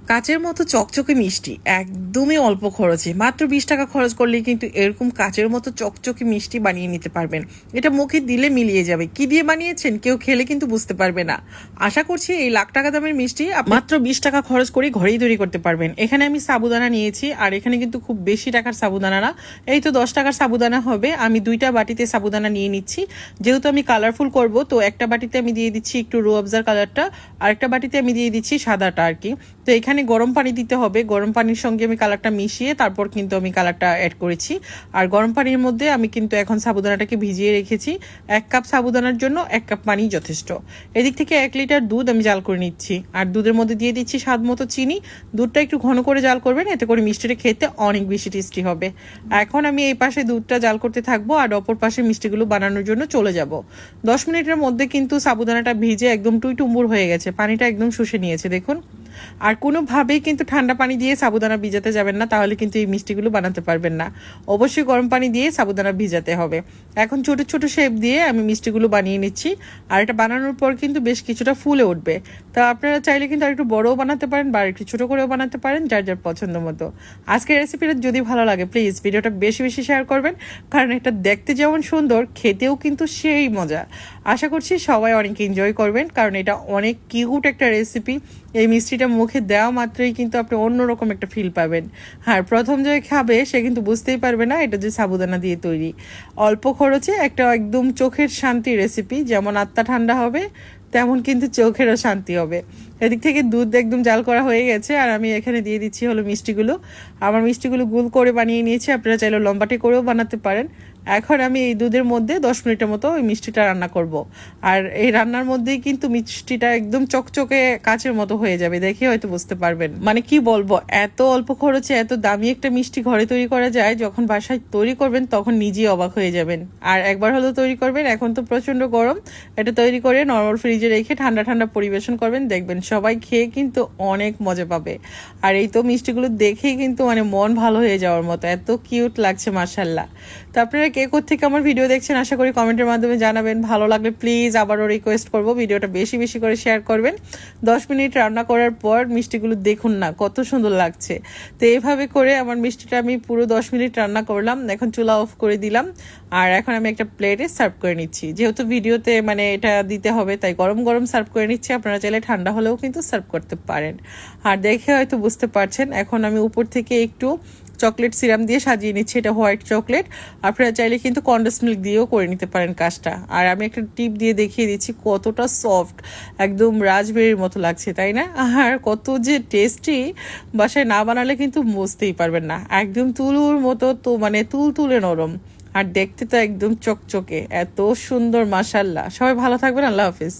কাচের মতো চকচকে মিষ্টি একদমই অল্প খরচে মাত্র 20 টাকা খরচ করলেই কিন্তু এরকম কাচের মতো চকচকে মিষ্টি বানিয়ে নিতে পারবেন। এটা মুখে দিলে মিলিয়ে যাবে। কি দিয়ে বানিয়েছেন কেউ খেলে কিন্তু বুঝতে পারবে না। আশা করছি এই লাখ টাকা দামের মিষ্টি মাত্র 20 টাকা খরচ করে ঘরেই তৈরি করতে পারবেন। এখানে আমি সাবুদানা নিয়েছি, আর এখানে কিন্তু খুব বেশি টাকার সাবুদানা না, এই তো 10 টাকার সাবুদানা হবে। আমি 2টা বাটিতে সাবুদানা নিয়ে নিচ্ছি। যেহেতু আমি কালারফুল করব, তো একটা বাটিতে আমি দিয়ে দিচ্ছি একটু রোয়াবজার কালারটা, আর একটা বাটিতে আমি দিয়ে দিচ্ছি সাদাটা আর কি। তো এখানে গরম পানি দিতে হবে। গরম পানির সঙ্গে আমি কালারটা মিশিয়ে তারপর কিন্তু আমি কালারটা অ্যাড করেছি। আর গরম পানির মধ্যে আমি কিন্তু এখন সাবুদানাটাকে ভিজিয়ে রেখেছি। 1 কাপ সাবুদানার জন্য 1 কাপ পানি যথেষ্ট। এদিক থেকে 1 লিটার দুধ আমি জাল করে নিচ্ছি, আর দুধের মধ্যে দিয়ে দিচ্ছি স্বাদ মতো চিনি। দুধটা একটু ঘন করে জাল করবেন, এতে করে মিষ্টিটা খেতে অনেক বেশি টেস্টি হবে। এখন আমি এই পাশে দুধটা জাল করতে থাকবো, আর অপর পাশে মিষ্টিগুলো বানানোর জন্য চলে যাব। 10 মিনিটের মধ্যে কিন্তু সাবুদানাটা ভিজে একদম টুইটুম্বুর হয়ে গেছে, পানিটা একদম শুষে নিয়েছে দেখুন। আর কোনোভাবেই কিন্তু ঠান্ডা পানি দিয়ে সাবুদানা ভিজাতে যাবেন না, তাহলে কিন্তু এই মিষ্টিগুলো বানাতে পারবেন না। অবশ্যই গরম পানি দিয়ে সাবুদানা ভিজাতে হবে। এখন ছোট ছোট শেপ দিয়ে আমি মিষ্টিগুলো বানিয়ে নিচ্ছি, আর এটা বানানোর পর কিন্তু বেশ কিছুটা ফুলে উঠবে। তা আপনারা চাইলে কিন্তু আর একটু বড়ও বানাতে পারেন বা একটু ছোটো করেও বানাতে পারেন, যার যার পছন্দ মতো। আজকের রেসিপিটা যদি ভালো লাগে প্লিজ ভিডিওটা বেশি বেশি শেয়ার করবেন, কারণ এটা দেখতে যেমন সুন্দর, খেতেও কিন্তু সেই মজা। আশা করছি সবাই অনেক এনজয় করবেন, কারণ এটা অনেক কিউট একটা রেসিপি। এই মিষ্টিটা মুখে দেওয়া মাত্রই কিন্তু আপনি অন্যরকম একটা ফিল পাবেন। হ্যাঁ, প্রথম যে খাবে সে কিন্তু বুঝতেই পারবে না এটা যে সাবুদানা দিয়ে তৈরি। অল্প খরচে একটা একদম চোখের শান্তি রেসিপি, যেমন আত্মা ঠান্ডা হবে তেমন কিন্তু চোখেরও শান্তি হবে। এদিক থেকে দুধ একদম জাল করা হয়ে গেছে, আর আমি এখানে দিয়ে দিচ্ছি হলো মিষ্টিগুলো। আমার মিষ্টিগুলো গোল করে বানিয়ে নিয়েছি, আপনারা চাইলে লম্বাটে করেও বানাতে পারেন। এখন আমি এই দুধের মধ্যে 10 মিনিটের মতো ওই মিষ্টিটা রান্না করব। আর এই রান্নার মধ্যেই কিন্তু মিষ্টিটা একদম চকচকে কাচের মতো হয়ে যাবে, দেখে হয়তো বুঝতে পারবেন। মানে কি বলবো, এত অল্প খরচে এত দামি একটা মিষ্টি ঘরে তৈরি করা যায়, যখন বাসায় তৈরি করবেন তখন নিজেই অবাক হয়ে যাবেন। আর একবার হলো তৈরি করবেন, এখন তো প্রচন্ড গরম, এটা তৈরি করে নরমাল ফ্রিজে রেখে ঠান্ডা ঠান্ডা পরিবেশন করবেন, দেখবেন সবাই খেয়ে কিন্তু অনেক মজা পাবে। আর এই তো মিষ্টিগুলো দেখেই কিন্তু মানে মন ভালো হয়ে যাওয়ার মতো, এত কিউট লাগছে মাশাআল্লাহ। তো আপনারা কে কোত্থেকে আমার ভিডিও দেখছেন আশা করি কমেন্টের মাধ্যমে জানাবেন। ভালো লাগলে প্লিজ আবারও রিকোয়েস্ট করবো ভিডিওটা বেশি বেশি করে শেয়ার করবেন। 10 মিনিট রান্না করার পর মিষ্টিগুলো দেখুন না কত সুন্দর লাগছে। তো এইভাবে করে আমার মিষ্টিটা আমি পুরো 10 মিনিট রান্না করলাম, এখন চুলা অফ করে দিলাম। আর এখন আমি একটা প্লেটে সার্ভ করে নিচ্ছি। যেহেতু ভিডিওতে মানে এটা দিতে হবে, তাই গরম গরম সার্ভ করে নিচ্ছি। আপনারা চাইলে ঠান্ডা হলেও কিন্তু সার্ভ করতে পারেন। আর দেখে হয়তো বুঝতে পারছেন, এখন আমি উপর থেকে একটু চকলেট সিরাম দিয়ে সাজিয়ে নিচ্ছি, এটা হোয়াইট চকলেট। আপনারা চাইলে কিন্তু কন্ডেন্স মিল্ক দিয়েও করে নিতে পারেন কাজটা। আর আমি একটা টিপ দিয়ে দেখিয়ে দিচ্ছি কতটা সফট, একদম রাজবেরির মতো লাগছে, তাই না? আর কত যে টেস্টি, বাসায় না বানালে কিন্তু বুঝতেই পারবেন না। একদম তুলুর মতো, তো মানে তুলতুলে নরম, আর দেখতে তো একদম চকচকে, এত সুন্দর মাশাআল্লাহ। সবাই ভালো থাকবেন, আল্লাহ হাফিজ।